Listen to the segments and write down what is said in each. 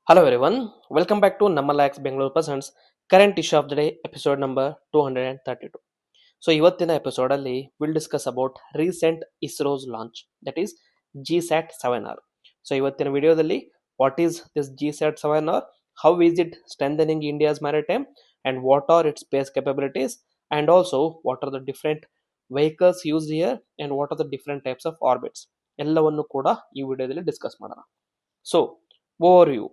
Hello everyone, welcome back to Namalax Bangalore Presents current issue of the day episode number 232. So ಇವತ್ತಿನ episode ಅಲ್ಲಿ will discuss about recent ISRO's launch that is GSAT 7R. So ಇವತ್ತಿನ ವಿಡಿಯೋದಲ್ಲಿ what is this GSAT 7R, how is it strengthening India's maritime and what are its space capabilities and also what are the different vehicles used here and what are the different types of orbits ಎಲ್ಲವನ್ನು ಕೂಡ ಈ ವಿಡಿಯೋದಲ್ಲಿ discuss ಮಾಡೋಣ. So overview.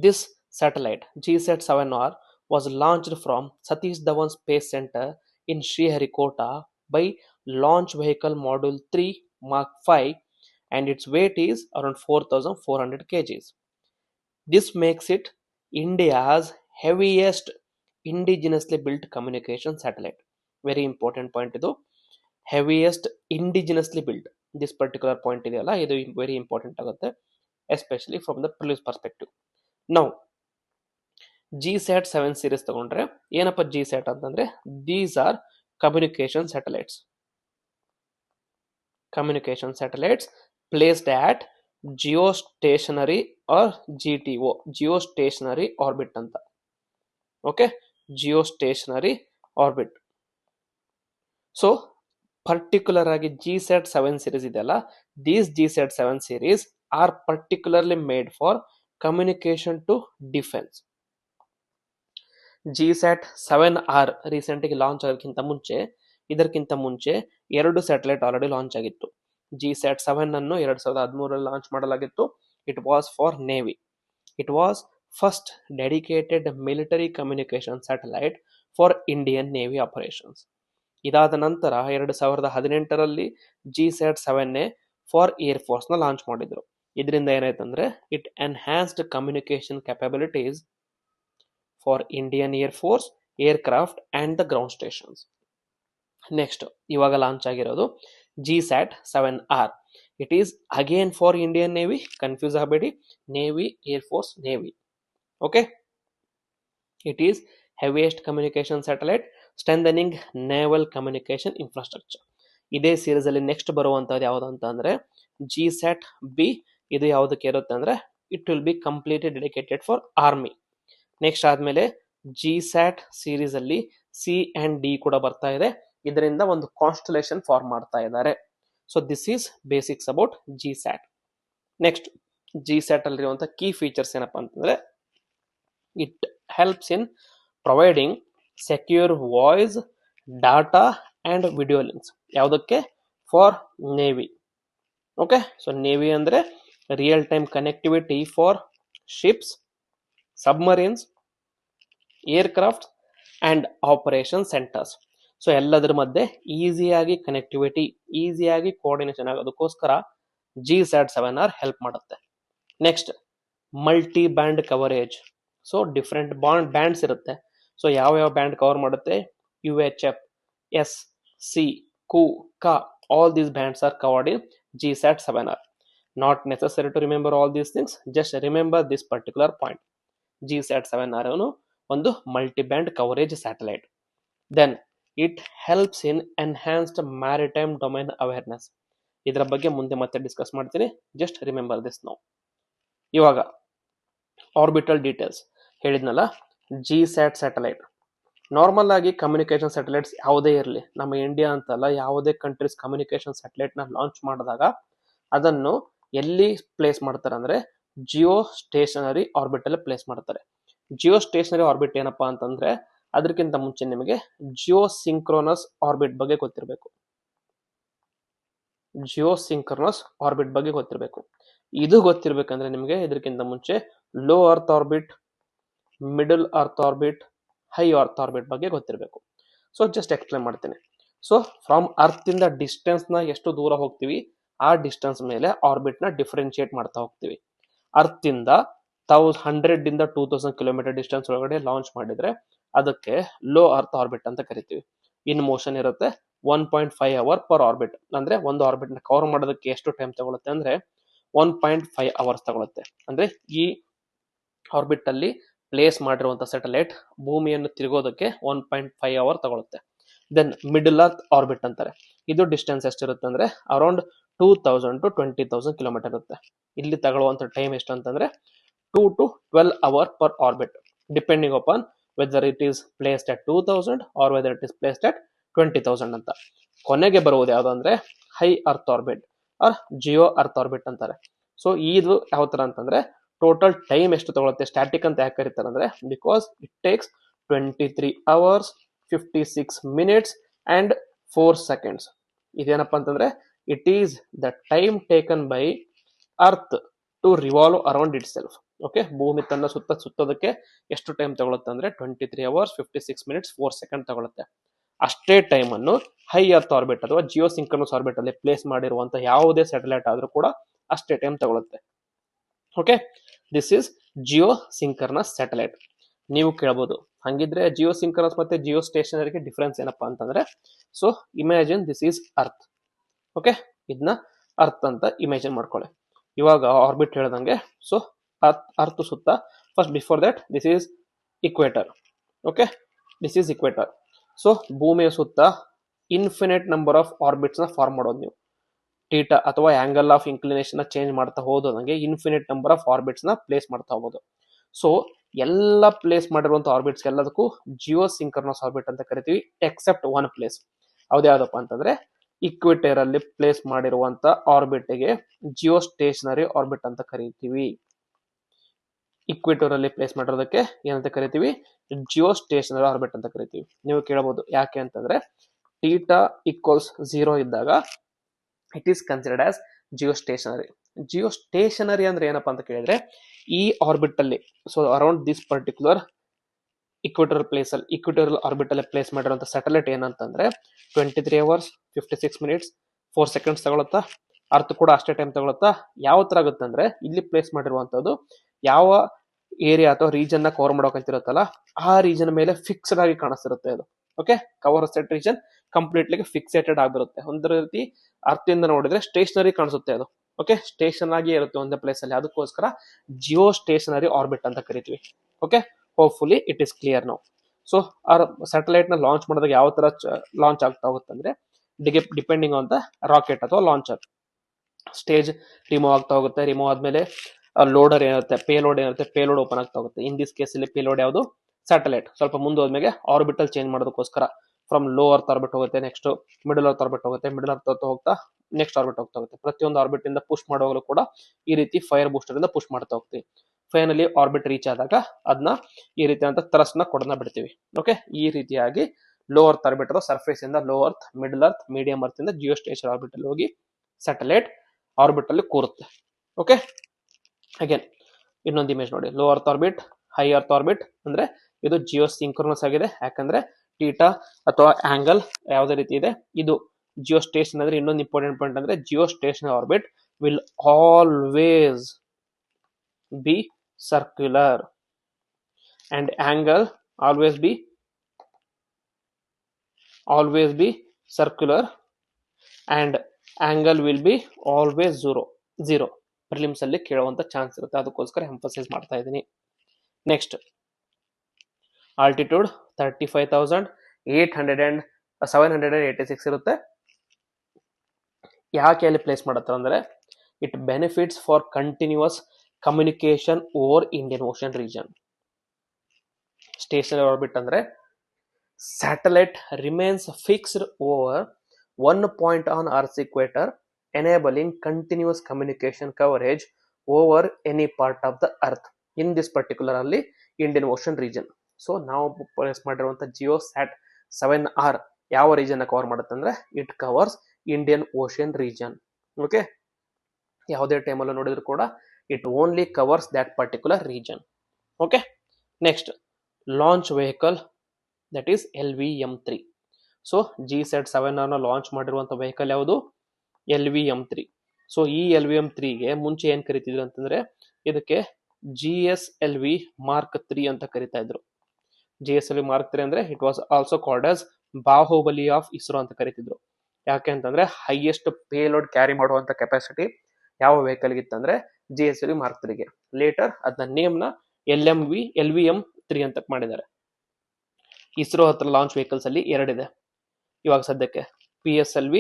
This satellite GSAT-7R was launched from Satish Dhawan Space Center in Sriharikota by Launch Vehicle Module 3 Mark 5 and its weight is around 4,400 kgs. This makes it India's heaviest indigenously built communication satellite. Very important point idu. Heaviest indigenously built. This particular point ideyalla idu very important agutte, especially from the previous perspective. Now GSAT 7 series ತಗೊಂಡ್ರೆ ಏನಪ್ಪ GSAT ಅಂತಂದ್ರೆ these are communication satellites placed at geostationary or GTO geostationary orbit ಅಂತ. Okay, geostationary orbit. So particular ಆಗಿ GSAT 7 series ಇದೆಯಲ್ಲ, these GSAT 7 series are particularly made for communication to defence. GSAT 7R recent ಆಗಿ launch ಇದಕ್ಕಿಂತ ಮುಂಚೆ ಎರಡು satellite already launch ಆಗಿತ್ತು. GSAT 7 ಅನ್ನು 2013 launch ಮಾಡಲಾಗಿತ್ತು. It was for navy. It was first dedicated military communication satellite for Indian navy operations. ಇದಾದ ನಂತರ 2018ರಲ್ಲಿ GSAT 7A for air force ನ ಲಾಂಚ್ ಮಾಡಿದ್ರು. ಇದರಿಂದ ಏನಾಯ್ತಂದ್ರೆ it enhanced communication capabilities for Indian Air Force, aircraft and the ground stations. Next, ಇವಾಗ launch ಆಗಿರೋದು GSAT 7R. It is again for Indian Navy. Confuse ಆಗಬೇಡಿ, Navy, Air Force, Navy. Okay. It is heaviest communication satellite, strengthening naval communication infrastructure. ಇದೇ series ಅಲ್ಲಿ next ಬರುವಂತದ್ದು ಯಾವುದು ಅಂತ ಅಂದ್ರೆ GSAT B. ಇದು ಯಾವುದಕ್ಕೆ ಇರುತ್ತೆ ಅಂದ್ರೆ it will be completely dedicated for army. Next ಆದ್ಮೇಲೆ ಜಿಸ್ಯಾಟ್ ಸೀರೀಸ್ ಅಲ್ಲಿ C and D ಕೂಡ ಬರ್ತಾ ಇದೆ. ಇದರಿಂದ ಒಂದು ಕಾನ್ಸ್ಟಲೇಷನ್ ಫಾರ್ಮ್ ಮಾಡ್ತಾ ಇದ್ದಾರೆ. So this is basics about GSAT. Next GSAT ಅಲ್ಲಿರುವಂತಹ ಕೀ ಫೀಚರ್ಸ್ ಏನಪ್ಪಾ ಅಂತಂದ್ರೆ it helps in providing secure voice, data and video links. ಯಾವುದಕ್ಕೆ? For navy. Okay, so navy ಅಂದ್ರೆ real time connectivity for ships, submarines, aircraft and operation centres. So ಎಲ್ಲದರ ಮಧ್ಯೆ ಈಸಿಯಾಗಿ connectivity, ಈಸಿಯಾಗಿ coordination ಆಗೋದಕ್ಕೋಸ್ಕರ ಜಿಸ್ಯಾಟ್ 7R ಹೆಲ್ಪ್ ಮಾಡುತ್ತೆ. Next multi band coverage. So different bands ಇರುತ್ತೆ. So ಯಾವ ಬ್ಯಾಂಡ್ ಕವರ್ ಮಾಡುತ್ತೆ? UHF, S, C, Ku, Ka, all these bands are covered in GSAT 7R. Not necessary to remember all these things, just remember this particular point. GSAT 7R ಒಂದು multi band coverage satellite. Then it helps in enhanced maritime domain awareness. ಇದರ ಬಗ್ಗೆ ಮುಂದೆ ಮತ್ತೆ discuss ಮಾಡ್ತೀನಿ, just remember this now. ಇವಾಗ orbital details ಹೇಳಿದ್ನಲ್ಲ. GSAT satellite normal ಆಗಿ communication satellites ಯಾವುದೇ ಇರಲಿ, ನಮ್ಮ ಇಂಡಿಯಾ ಅಂತಲ್ಲ, ಯಾವುದೇ ಕಂಟ್ರೀಸ್ ಕಮ್ಯುನಿಕೇಶನ್ ಸ್ಯಾಟಲೈಟ್ ನ ಲಾಂಚ್ ಮಾಡಿದಾಗ ಅದನ್ನು ಎಲ್ಲಿ ಪ್ಲೇಸ್ ಮಾಡ್ತಾರೆ ಅಂದ್ರೆ ಜಿಯೋ ಸ್ಟೇಷನರಿ ಆರ್ಬಿಟ್ ಅಲ್ಲಿ ಪ್ಲೇಸ್ ಮಾಡ್ತಾರೆ. ಜಿಯೋ ಸ್ಟೇಷನರಿ ಆರ್ಬಿಟ್ ಏನಪ್ಪಾ ಅಂತಂದ್ರೆ ಅದಕ್ಕಿಂತ ಮುಂಚೆ ನಿಮಗೆ ಜಿಯೋ ಸಿಂಕ್ರೋನಸ್ ಆರ್ಬಿಟ್ ಬಗ್ಗೆ ಗೊತ್ತಿರಬೇಕು. ಇದು ಗೊತ್ತಿರ್ಬೇಕಂದ್ರೆ ನಿಮಗೆ ಇದಕ್ಕಿಂತ ಮುಂಚೆ low earth orbit, middle earth orbit, high earth orbit ಬಗ್ಗೆ ಗೊತ್ತಿರಬೇಕು. ಸೊ ಜಸ್ಟ್ ಎಕ್ಸ್ಪ್ಲೇನ್ ಮಾಡ್ತೀನಿ. ಸೊ ಫ್ರಮ್ ಅರ್ತ್ ಇಂದ ಡಿಸ್ಟೆನ್ಸ್ ನ ಎಷ್ಟು ದೂರ ಹೋಗ್ತೀವಿ ಆ ಡಿಸ್ಟೆನ್ಸ್ ಮೇಲೆ ಆರ್ಬಿಟ್ ನ ಡಿಫರೆನ್ಶಿಯೇಟ್ ಮಾಡ್ತಾ ಹೋಗ್ತೀವಿ. ಅರ್ತ್ ಇಂದ 100 2000 ಕಿಲೋಮೀಟರ್ ಡಿಸ್ಟೆನ್ಸ್ ಒಳಗಡೆ ಲಾಂಚ್ ಮಾಡಿದ್ರೆ ಅದಕ್ಕೆ ಲೋ ಅರ್ತ್ ಆರ್ಬಿಟ್ ಅಂತ ಕರಿತೀವಿ. ಇನ್ ಮೋಷನ್ ಇರುತ್ತೆ 1.5 hour ಪರ್ ಆರ್ಬಿಟ್. ಅಂದ್ರೆ ಒಂದು ಆರ್ಬಿಟ್ ನ ಕವರ್ ಮಾಡೋದಕ್ಕೆ ಎಷ್ಟು ಟೈಮ್ ತಗೊಳುತ್ತೆ ಅಂದ್ರೆ 1.5 hours ತಗೊಳುತ್ತೆ. ಅಂದ್ರೆ ಈ ಆರ್ಬಿಟ್ ಅಲ್ಲಿ ಪ್ಲೇಸ್ ಮಾಡಿರುವಂತಹ ಸ್ಯಾಟಲೈಟ್ ಭೂಮಿಯನ್ನು ತಿರುಗೋದಕ್ಕೆ 1.5 hour ತಗೊಳುತ್ತೆ. ದೆನ್ ಮಿಡಲ್ ಅರ್ತ್ ಆರ್ಬಿಟ್ ಅಂತಾರೆ. ಇದು ಡಿಸ್ಟೆನ್ಸ್ ಎಷ್ಟಿರುತ್ತೆ ಅಂದ್ರೆ ಅರೌಂಡ್ 2000 to 20,000 ಕಿಲೋಮೀಟರ್ ಇರುತ್ತೆ. ಇಲ್ಲಿ ತಗೊಳ್ಳುವಂತ ಟೈಮ್ ಎಷ್ಟು ಅಂತಂದ್ರೆ 2 to 12 hour per orbit, depending upon whether it is placed at 2000 or whether it is placed at 20,000 ಅಂತ. ಕೊನೆಗೆ ಬರುವುದು ಯಾವುದು ಅಂದ್ರೆ high earth orbit or geo earth orbit ಅಂತಾರೆ. ಸೊ ಇದು ಯಾವ ತರ ಅಂತಂದ್ರೆ ಟೋಟಲ್ ಟೈಮ್ ಎಷ್ಟು ತಗೊಳುತ್ತೆ, ಸ್ಟ್ಯಾಟಿಕ್ ಅಂತ ಯಾಕೆ ಕರೀತಾರೆ ಅಂದ್ರೆ because it takes 23 hours 56 minutes and 4 seconds. ಇದೇನಪ್ಪ ಅಂತಂದ್ರೆ it is the time taken by earth to revolve around itself. Okay, ಭೂಮಿ ತನ್ನ ಸುತ್ತೋದಕ್ಕೆ ಎಷ್ಟು ಟೈಮ್ ತಗೊಳುತ್ತೆ ಅಂದ್ರೆ 23 hours 56 minutes 4 seconds ತಗೊಳುತ್ತೆ. ಅಷ್ಟೇ ಟೈಮ್ ಅನ್ನು ಹೈ ಅರ್ತ್ ಆರ್ಬಿಟ್ ಅಥವಾ ಜಿಯೋ ಸಿಂಕ್ರನಸ್ ಆರ್ಬಿಟ್ ಅಲ್ಲಿ ಪ್ಲೇಸ್ ಮಾಡಿರುವಂತಹ ಯಾವುದೇ ಸ್ಯಾಟಲೈಟ್ ಆದ್ರೂ ಕೂಡ ಅಷ್ಟೇ ಟೈಮ್ ತಗೊಳುತ್ತೆ. Okay, this is Jio synchronous satellite. ನೀವು ಕೇಳಬಹುದು ಹಂಗಿದ್ರೆ ಜಿಯೋ ಸಿಂಕ್ರನಸ್ ಮತ್ತೆ ಜಿಯೋ ಸ್ಟೇಷನರಿಗೆ ಡಿಫರೆನ್ಸ್ ಏನಪ್ಪಾ ಅಂತಂದ್ರೆ, so imagine this is earth. Okay, ಇದನ್ನ ಅರ್ತ್ ಅಂತ ಇಮ್ಯಾಜಿನ್ ಮಾಡ್ಕೊಳ್ಳಿ. ಇವಾಗ ಆರ್ಬಿಟ್ ಹೇಳ್ದಂಗೆ, ಸೊ ಅರ್ತ್ ಸುತ್ತ first before that this is equator. Okay, this is equator. So ಭೂಮಿಯ ಸುತ್ತ ಇನ್ಫಿನಿಟ್ ನಂಬರ್ ಆಫ್ ಆರ್ಬಿಟ್ಸ್ ನ ಫಾರ್ಮ್ ಮಾಡೋದು ನೀವು. ಟೀಟಾ ಅಥವಾ ಆಂಗಲ್ ಆಫ್ ಇನ್ಕ್ಲಿನೇಷನ್ ಚೇಂಜ್ ಮಾಡ್ತಾ ಹೋದಂಗೆ ಇನ್ಫಿನಿಟ್ ನಂಬರ್ ಆಫ್ ಆರ್ಬಿಟ್ಸ್ ನ ಪ್ಲೇಸ್ ಮಾಡ್ತಾ ಹೋಗೋದು. ಸೊ ಎಲ್ಲ ಪ್ಲೇಸ್ ಮಾಡಿರುವಂತಹ ಆರ್ಬಿಟ್ಸ್ ಎಲ್ಲದಕ್ಕೂ ಜಿಯೋ ಸಿಂಕ್ರನಸ್ ಆರ್ಬಿಟ್ ಅಂತ ಕರಿತೀವಿ, ಎಕ್ಸೆಪ್ಟ್ ಒನ್ ಪ್ಲೇಸ್. ಯಾವ್ದ್ಯಾವ್ದಪ್ಪ ಅಂತಂದ್ರೆ ಇಕ್ವೇಟರ್ ಅಲ್ಲಿ ಪ್ಲೇಸ್ ಮಾಡಿರುವಂತ ಆರ್ಬಿಟ್ ಗೆ ಜಿಯೋ ಸ್ಟೇಷನರಿ ಆರ್ಬಿಟ್ ಅಂತ ಕರಿತೀವಿ. ಇಕ್ವೇಟರ್ ಅಲ್ಲಿ ಪ್ಲೇಸ್ ಮಾಡಿರೋದಕ್ಕೆ ಏನಂತ ಕರಿತೀವಿ, ಜಿಯೋ ಸ್ಟೇಷನರಿ ಆರ್ಬಿಟ್ ಅಂತ ಕರಿತೀವಿ. ನೀವು ಕೇಳಬಹುದು ಯಾಕೆ ಅಂತಂದ್ರೆ ಟೀಟಾ ಈಕ್ವಲ್ಸ್ 0 ಇದ್ದಾಗ it is considered as geostationary. Geostationary ಅಂದ್ರೆ ಏನಪ್ಪಾ ಅಂತ ಕೇಳಿದ್ರೆ ಈ ಆರ್ಬಿಟ್ ಅಲ್ಲಿ, so around this particular equatorial orbit ಅಲ್ಲಿ ಪ್ಲೇಸ್ ಮಾಡಿರುವಂತ ಸ್ಯಾಟಲೈಟ್ ಏನಂತಂದ್ರೆ 23 hours 56 minutes 4 seconds ತಗೊಳುತ್ತಾ. ಅರ್ಥ ಕೂಡ ಅಷ್ಟೇ ಟೈಮ್ ತಗೊಳುತ್ತಾ. ಯಾವ ತರ ಆಗುತ್ತೆ ಅಂದ್ರೆ ಇಲ್ಲಿ ಪ್ಲೇಸ್ ಮಾಡಿರುವಂತದ್ದು ಯಾವ ಏರಿಯಾ ಅಥವಾ ರೀಜನ್ ನ ಕವರ್ ಮಾಡೋಕಂತಿರುತ್ತಲ್ಲ ಆ ರೀಜನ್ ಮೇಲೆ ಫಿಕ್ಸ್ಡ್ ಆಗಿ ಕಾಣಿಸ್ತಿರುತ್ತೆ ಅದು. Okay, cover set region completely fixated ಆಗಿರುತ್ತೆ. ಒಂದರ ರೀತಿ ಅರ್ಥದಿಂದ ನೋಡಿದ್ರೆ ಸ್ಟೇಷನರಿ ಕಾಣಿಸುತ್ತೆ ಅದು. ಓಕೆ, ಸ್ಟೇಷನ್ ಆಗಿ ಇರುತ್ತೆ ಒಂದೇ ಪ್ಲೇಸ್ ಅಲ್ಲಿ, ಅದಕ್ಕೋಸ್ಕರ ಜಿಯೋ ಸ್ಟೇಷನರಿ ಆರ್ಬಿಟ್ ಅಂತ ಕರಿತೀವಿ. Okay, hopefully it is clear now. So ಆ ಸ್ಯಾಟಲೈಟ್ ನ ಲಾಂಚ್ ಮಾಡಿದಾಗ ಯಾವ ತರ ಲಾಂಚ್ ಆಗ್ತಾ ಹೋಗುತ್ತೆ ಅಂದ್ರೆ ಡಿಪೆಂಡಿಂಗ್ ಆನ್ ದ ರಾಕೆಟ್ ಅಥವಾ ಲಾಂಚರ್. ಸ್ಟೇಜ್ ರಿಮೂವ್ ಆಗ್ತಾ ಹೋಗುತ್ತೆ. ರಿಮೂವ್ ಆದ್ಮೇಲೆ ಲೋಡರ್ ಏನಿರುತ್ತೆ, ಪೇಲೋಡ್ ಏನಿರುತ್ತೆ, ಪೇಲೋಡ್ ಓಪನ್ ಆಗ್ತಾ ಹೋಗುತ್ತೆ. ಇನ್ ದಿಸ್ ಕೇಸ್ ಅಲ್ಲಿ ಪೇಲೋಡ್ ಯಾವುದು, ಸ್ಯಾಟಲೈಟ್. ಸ್ವಲ್ಪ ಮುಂದೆ ಹೋದ್ಮೇಲೆ ಆರ್ಬಿಟಲ್ ಚೇಂಜ್ ಮಾಡೋದಕ್ಕೋಸ್ಕರ ಫ್ರಮ್ ಲೋ ಅರ್ತ್ ಆರ್ಬಿಟ್ ಹೋಗುತ್ತೆ, ನೆಕ್ಸ್ಟ್ ಮಿಡಲ್ ಅರ್ತ್ ಆರ್ಬಿಟ್ ಹೋಗುತ್ತೆ, ಮಿಡಲ್ ಅರ್ತ್ ಹೋಗ್ತಾ ನೆಕ್ಸ್ಟ್ ಆರ್ಬಿಟ್ ಹೋಗ್ತಾ ಹೋಗುತ್ತೆ. ಪ್ರತಿಯೊಂದು ಆರ್ಬಿಟ್ ಇಂದ ಪುಷ್ ಮಾಡುವಾಗಲೂ ಕೂಡ ಈ ರೀತಿ ಫೈರ್ ಬೂಸ್ಟರ್ ಇಂದ ಪುಷ್ ಮಾಡ್ತಾ ಹೋಗ್ತೀವಿ. ಫೈನಲಿ ಆರ್ಬಿಟ್ ರೀಚ್ ಆದಾಗ ಅದನ್ನ ಈ ರೀತಿಯಾದಂತ ಥ್ರಸ್ಟ್ ನ ಕೊಡನ್ನ ಬಿಡ್ತೀವಿ. ಓಕೆ, ಈ ರೀತಿಯಾಗಿ ಲೋ ಅರ್ತ್ ಆರ್ಬಿಟ್ ಅಥವಾ ಸರ್ಫೇಸ್ ಇಂದ low earth, middle earth, medium earth ಇಂದ ಜಿಯೋ ಸ್ಟೇಷನ್ ಆರ್ಬಿಟ್ ಅಲ್ಲಿ ಹೋಗಿ ಸ್ಯಾಟಲೈಟ್ ಆರ್ಬಿಟ್ ಅಲ್ಲಿ ಕೂರುತ್ತೆ. ಓಕೆ, ಅಗೇನ್ ಇನ್ನೊಂದು ಇಮೇಜ್ ನೋಡಿ. Low earth orbit, high earth orbit ಅಂದ್ರೆ ಇದು ಜಿಯೋ ಸಿಂಕ್ರೋನಸ್ ಆಗಿದೆ, ಯಾಕಂದ್ರೆ ಟೀಟಾ ಅಥವಾ ಆಂಗಲ್ ಯಾವುದೇ ರೀತಿ ಇದೆ. ಇದು ಜಿಯೋ ಸ್ಟೇಷನ್ ಅಂದ್ರೆ ಇನ್ನೊಂದು ಇಂಪಾರ್ಟೆಂಟ್ ಪಾಯಿಂಟ್ ಅಂದ್ರೆ Jio station orbit will always B circular and angle always be circular and angle will be always zero. Prelims ಅಲ್ಲಿ ಕೇಳುವಂತ ಚಾನ್ಸ್ ಇರುತ್ತೆ, ಅದಕ್ಕೋಸ್ಕರ ಎಂಫಸೈಸ್ ಮಾಡ್ತಾ ಇದ್ದೀನಿ. ನೆಕ್ಸ್ಟ್ ಆಲ್ಟಿಟ್ಯೂಡ್ 35,786 ಇರುತ್ತೆ. ಯಾಕೆ ಅಲ್ಲಿ ಪ್ಲೇಸ್ ಮಾಡುತ್ತಾರೆ ಅಂದ್ರೆ it benefits for continuous communication over Indian ocean region. Stationary orbit ಅಂದ್ರೆ satellite remains fixed over one point on earth equator, enabling continuous communication coverage over any part of the earth in this particularly Indian Ocean region. So ನಾವು place ಮಾಡಿರುವಂತ Jio sat 7R ಯಾವ region cover ಮಾಡುತ್ತೆ ಅಂದ್ರೆ it covers Indian ocean region. Okay, ಯಾವುದೇ ಟೈಮಲ್ಲೂ ನೋಡಿದ್ರು ಕೂಡ it only covers that particular region. Okay, next launch vehicle that is LVM-3. So GSAT-7R ನ ಲಾಂಚ್ ಮಾಡಿರುವಂತ ವೆಹಿಕಲ್ ಯಾವುದು, LVM-3. ಸೊ ಈ LVM-3ಗೆ ಮುಂಚೆ ಏನ್ ಕರಿತಿದ್ರು ಅಂತಂದ್ರೆ ಇದಕ್ಕೆ GSLV Mark 3 ಅಂತ ಕರಿತಾ ಇದ್ರು. GSLV Mark 3 ಅಂದ್ರೆ it was also called as Baahubali of ISRO ಅಂತ ಕರಿತಿದ್ರು. ಯಾಕೆ ಅಂತಂದ್ರೆ ಹೈಯೆಸ್ಟ್ ಪೇಲೋಡ್ ಕ್ಯಾರಿ ಮಾಡುವಂತ ಕೆಪಾಸಿಟಿ ಯಾವ ವೆಹಿಕಲ್ ಇತ್ತಂದ್ರೆ GSLV Mark 3ಗೆ. ಲೇಟರ್ ಅದನ್ನ ನೇಮ್ ನ LVM-3 ಅಂತ ಮಾಡಿದ್ದಾರೆ. ಇಸ್ರೋ ಹತ್ರ ಲಾಂಚ್ ವೆಹಿಕಲ್ಸ್ ಅಲ್ಲಿ ಎರಡಿದೆ ಇವಾಗ ಸದ್ಯಕ್ಕೆ, PSLV,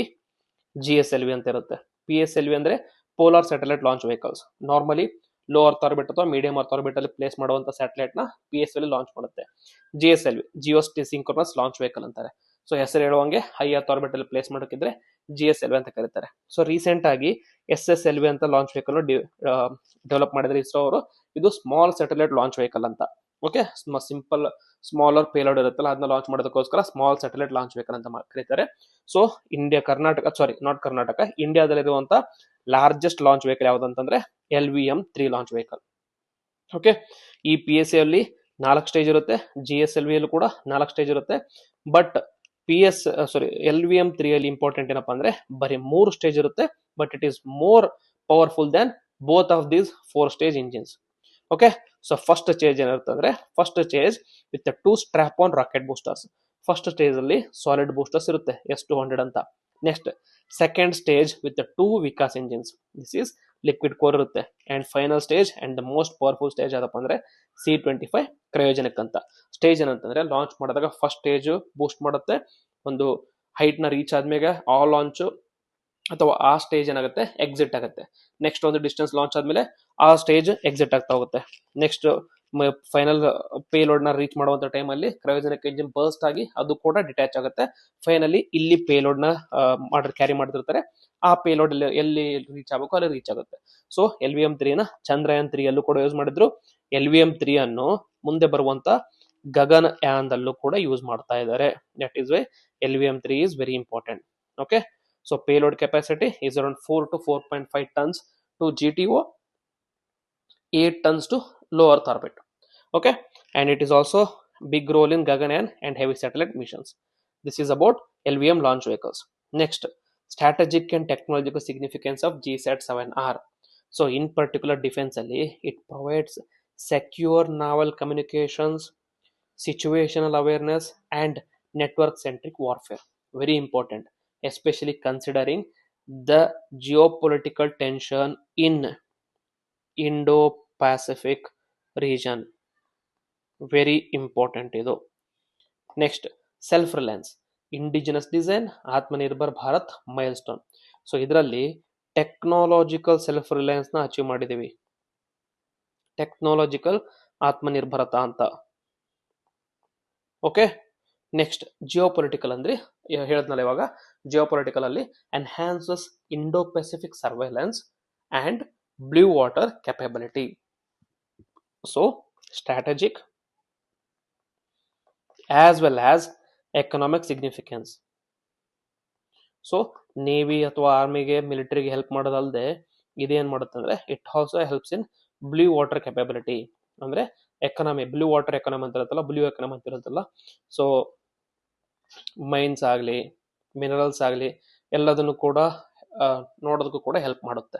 GSLV ಅಂತ ಇರುತ್ತೆ. PSLV ಅಂದ್ರೆ polar satellite launch vehicles. Normally low earth orbit ಅಥವಾ ಮೀಡಿಯಂ ಅರ್ತ್ ಆರ್ಬಿಟ್ ಅಲ್ಲಿ ಪ್ಲೇಸ್ ಮಾಡುವಂತ ಸ್ಯಾಟಲೈಟ್ ನ PSLV ಲಾಂಚ್ ಮಾಡುತ್ತೆ. GSLV Jio synchronous launch vehicle ಅಂತಾರೆ. ಸೊ ಹೆಸರು ಹೇಳುವಂಗೆ ಹೈ ಅರ್ತ್ ಆರ್ಬಿಟ್ ಅಲ್ಲಿ ಪ್ಲೇಸ್ ಮಾಡೋಕಿದ್ರೆ GSLV ಅಂತ ಕರೀತಾರೆ. ಸೊ ರೀಸೆಂಟ್ ಆಗಿ SSLV ಅಂತ ಲಾಂಚ್ ವೆಹಿಕಲ್ ಡೆವಲಪ್ ಮಾಡಿದ್ರೆ ಇಸ್ರೋ ಅವರು. ಇದು ಸ್ಮಾಲ್ ಸ್ಯಾಟಲೈಟ್ ಲಾಂಚ್ ವೆಹಿಕಲ್ ಅಂತ. ಓಕೆ, ಸಿಂಪಲ್ ಸ್ಮಾಲರ್ ಪೇಲೋಡ್ ಇರುತ್ತಲ್ಲ ಅದನ್ನ ಲಾಂಚ್ ಮಾಡೋದಕ್ಕೋಸ್ಕರ ಸ್ಮಾಲ್ ಸ್ಯಾಟಲೈಟ್ ಲಾಂಚ್ ವೆಹಿಕಲ್ ಅಂತ ಕರೀತಾರೆ. ಸೊ ಇಂಡಿಯಾದಲ್ಲಿರುವಂತ ಲಾರ್ಜೆಸ್ಟ್ ಲಾಂಚ್ ವೆಹಿಕಲ್ ಯಾವ್ದು ಅಂತಂದ್ರೆ LVM-3 ಲಾಂಚ್ ವೆಹಿಕಲ್. ಓಕೆ, ಈ PSA ಅಲ್ಲಿ 4 ಸ್ಟೇಜ್ ಇರುತ್ತೆ, GSLV ಅಲ್ಲೂ ಕೂಡ 4 ಸ್ಟೇಜ್ ಇರುತ್ತೆ. ಬಟ್ LVM-3 ಅಲ್ಲಿ ಇಂಪಾರ್ಟೆಂಟ್ ಏನಪ್ಪಾ ಅಂದ್ರೆ ಬರೀ 3 ಸ್ಟೇಜ್ ಇರುತ್ತೆ. But it is more powerful than both of these 4 stage engines. Okay, so first stage ಏನಿರುತ್ತೆ ಅಂದ್ರೆ first stage with 2 strap on rocket boosters. First stage ಅಲ್ಲಿ ಸಾಲಿಡ್ ಬೂಸ್ಟರ್ಸ್ ಇರುತ್ತೆ S200 ಅಂತ. Next second stage with 2 Vikas engines, this is liquid core ಇರುತ್ತೆ. And final stage and the most powerful stage ಯಾವ್ದಪ್ಪ ಅಂದ್ರೆ C-25 cryogenic ಅಂತ. Stage ಏನಂತಂದ್ರೆ launch ಮಾಡಿದಾಗ first stage ಬೂಸ್ಟ್ ಮಾಡುತ್ತೆ, ಒಂದು ಹೈಟ್ ನ ರೀಚ್ ಆದ್ಮೇಲೆ ಆ ಲಾಂಚ್ ಅಥವಾ ಆ ಸ್ಟೇಜ್ ಏನಾಗುತ್ತೆ ಎಕ್ಸಿಟ್ ಆಗುತ್ತೆ. ನೆಕ್ಸ್ಟ್ ಒಂದು ಡಿಸ್ಟೆನ್ಸ್ ಲಾಂಚ್ ಆದ್ಮೇಲೆ ಆ ಸ್ಟೇಜ್ ಎಕ್ಸಿಟ್ ಆಗ್ತಾ ಹೋಗುತ್ತೆ. ನೆಕ್ಸ್ಟ್ ಫೈನಲ್ ಪೇಲೋಡ್ ನ ರೀಚ್ ಮಾಡುವಂತ ಟೈಮ್ ಅಲ್ಲಿ ಕ್ರಯೋಜೆನಿಕ್ ಇಂಜಿನ್ ಬರ್ಸ್ಟ್ ಆಗಿ ಅದು ಕೂಡ ಡಿಟ್ಯಾಚ್ ಆಗುತ್ತೆ. ಫೈನಲಿ ಇಲ್ಲಿ ಪೇಲೋಡ್ ನ ಕ್ಯಾರಿ ಮಾಡ್ತಿರ್ತಾರೆ, ಆ ಪೇಲೋಡ್ ಎಲ್ಲಿ ರೀಚ್ ಆಗಬೇಕು ಅಲ್ಲಿ ರೀಚ್ ಆಗುತ್ತೆ. ಸೊ LVM-3 ನ ಚಂದ್ರಯಾನ್ 3 ಅಲ್ಲೂ ಕೂಡ ಯೂಸ್ ಮಾಡಿದ್ರು. LVM-3 ಅನ್ನು ಮುಂದೆ ಬರುವಂತ ಗಗನ್ ಯಾನದಲ್ಲೂ ಕೂಡ ಯೂಸ್ ಮಾಡ್ತಾ ಇದ್ದಾರೆ. That is why LVM-3 is very important. Okay, so payload capacity is around 4 to 4.5 tons to GTO, 8 tons to low earth orbit. Okay, and it is also big role in Gaganyaan and heavy satellite missions. This is about LVM launch vehicles. Next, strategic and technological significance of GSAT-7R. So in particular defense ಅಲ್ಲಿ it provides secure naval communications, situational awareness and network centric warfare. Very important, especially considering the geopolitical tension in Indo-Pacific region. Very important ಇದು. Next self Reliance, indigenous design, Atmanirbhar Bharat milestone. So ಇದರಲ್ಲಿ technological self Reliance ನ achieve ಮಾಡಿದೀವಿ, technological ಆತ್ಮನಿರ್ಭರತ ಅಂತ. Okay, next ಜಿಯೋಪೊಲಿಟಿಕಲ್ ಅಂದ್ರೆ ಹೇಳದ್ನಲ್ಲ ಇವಾಗ, geopolitical ಅಲ್ಲಿ enhances Indo Pacific surveillance and blue water capability. So strategic as well as economic significance. So navy ಅಥವಾ ಆರ್ಮಿಗೆ ಮಿಲಿಟರಿಗೆ ಹೆಲ್ಪ್ ಮಾಡೋದಲ್ಲದೆ ಇದೇನ್ ಮಾಡುತ್ತೆ ಅಂದ್ರೆ it also helps in blue water capability. ಅಂದ್ರೆ ಎಕನಾಮಿ, ಬ್ಲೂ ವಾಟರ್ ಎಕನಾಮಿ ಅಂತ ಇರುತ್ತಲ್ಲ, ಬ್ಲೂ ಎಕನಾಮಿ ಅಂತ ಇರುತ್ತಲ್ಲ. ಸೊ ಮೈನ್ಸ್ ಆಗಲಿ ಮಿನರಲ್ಸ್ ಆಗಲಿ ಎಲ್ಲದನ್ನು ಕೂಡ ನೋಡೋದಕ್ಕೂ ಕೂಡ ಹೆಲ್ಪ್ ಮಾಡುತ್ತೆ.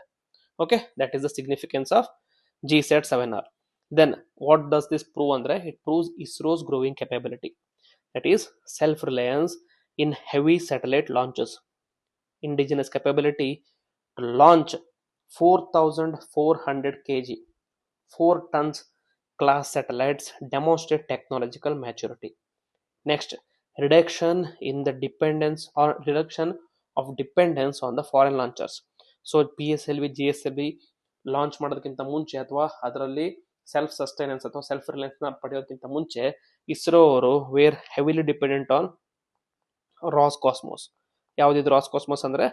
Okay, that is the significance of GSAT-7R. Then what does this prove andre? It proves ISRO's growing capability, that is self-reliance in heavy satellite launches. Indigenous capability to launch 4,400 kg 4 tons class satellites demonstrate technological maturity. Next, reduction of dependence on the foreign launchers. So PSLV GSLV launch ಮಾಡೋದಕ್ಕಿಂತ ಮುಂಚೆ ಅಥವಾ ಅದರಲ್ಲಿ self ಸಸ್ಟೈನೆನ್ಸ್ ಅಥವಾ self Reliance ನ ಪಡೆಯೋದಕ್ಕಿಂತ ಮುಂಚೆ ಇಸ್ರೋ ಅವರು wear heavily dependent on ರಾಸ್ಕಾಸ್ಮೋಸ್. ಯಾವ್ದಿದ್ರು ರಾಸ್ಕಾಸ್ಮೋಸ್ ಅಂದ್ರೆ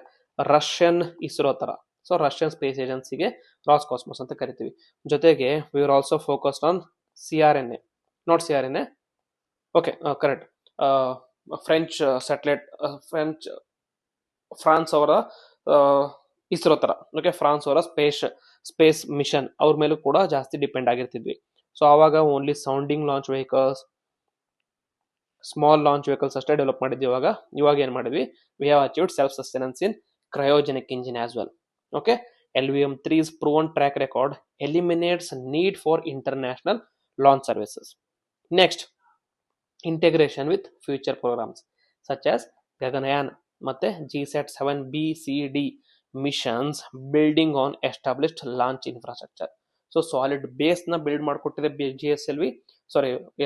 Russian ISRO ತರ. ಸೊ ರಷ್ಯನ್ ಸ್ಪೇಸ್ ಏಜೆನ್ಸಿಗೆ ರಾಸ್ಕಾಸ್ಮೋಸ್ ಅಂತ ಕರಿತೀವಿ. ಜೊತೆಗೆ we are also focused on CRNA, not CRNA, okay correct, French satellite, France ಅವರ ಇಸ್ರೋ ತರ. ಓಕೆ, ಫ್ರಾನ್ಸ್ ಅವರ ಸ್ಪೇಸ್ ಮಿಷನ್ ಅವ್ರ ಮೇಲೂ ಕೂಡ ಜಾಸ್ತಿ ಡಿಪೆಂಡ್ ಆಗಿರ್ತಿದ್ವಿ. ಸೊ ಆವಾಗ only sounding launch vehicles, small launch vehicles ಅಷ್ಟೇ ಡೆವಲಪ್ ಮಾಡಿದ್ವಿ. ಇವಾಗ ಏನ್ ಮಾಡಿದ್ವಿ, we have achieved self sustenance in cryogenic engine as well. Okay, LVM-3's proven track record eliminates need for international launch services. Next, integration with future programs such as Gaganyaan ಮತ್ತೆ GSAT-7B/C/D missions building on established launch infrastructure. So solid base ನ build ಮಾಡಿಕೊಟ್ಟಿದೆ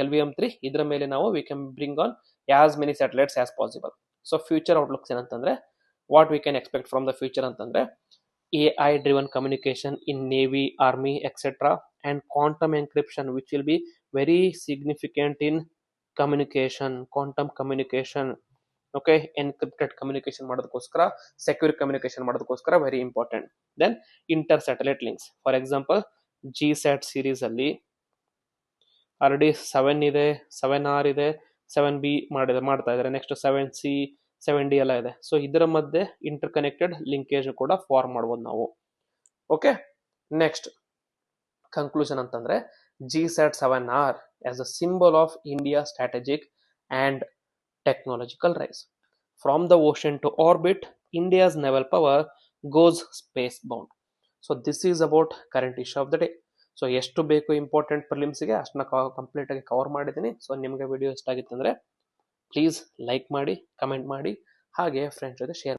LVM-3. ಇದರ ಮೇಲೆ ನಾವು we can bring on as many satellites as possible. So future outlooks ಏನಂತಂದ್ರೆ, what we can expect from the future ಅಂತಂದ್ರೆ, AI driven communication in Navy, Army, etc. And quantum encryption, which will be very significant in communication, quantum communication. Okay, encrypted communication ಮಾಡೋದಕ್ಕೋಸ್ಕರ, secure communication ಮಾಡೋದಕ್ಕೋಸ್ಕರ very important. Then inter satellite links, for example GSAT series ಅಲ್ಲಿ already 7 ಇದೆ, 7R ಇದೆ, 7B ಮಾಡ್ತಾ ಇದ್ದಾರೆ, next 7C 7D ಎಲ್ಲ ಇದೆ. So ಇದರ ಮಧ್ಯೆ ಇಂಟರ್ ಕನೆಕ್ಟೆಡ್ ಲಿಂಕೇಜ್ ಕೂಡ ಫಾರ್ಮ್ ಮಾಡ್ಬೋದು ನಾವು. ಓಕೆ, ನೆಕ್ಸ್ಟ್ ಕನ್ಕ್ಲೂಷನ್ ಅಂತಂದ್ರೆ GSAT 7R as a symbol of India strategic and technological rise. From the ocean to orbit, India's naval power goes space bound. So this is about current issue of the day. So ಎಷ್ಟು ಬೇಕು important ಪ್ರಿಲಿಮ್ಸ್ಗೆ ಅಷ್ಟನ್ನ complete ಆಗಿ cover ಮಾಡಿದ್ದೀನಿ. So ನಿಮಗೆ video ಇಷ್ಟ ಆಗಿತ್ತು ಅಂದರೆ please like ಮಾಡಿ, ಕಮೆಂಟ್ ಮಾಡಿ, ಹಾಗೆ ಫ್ರೆಂಡ್ಸ್ ಜೊತೆ ಶೇರ್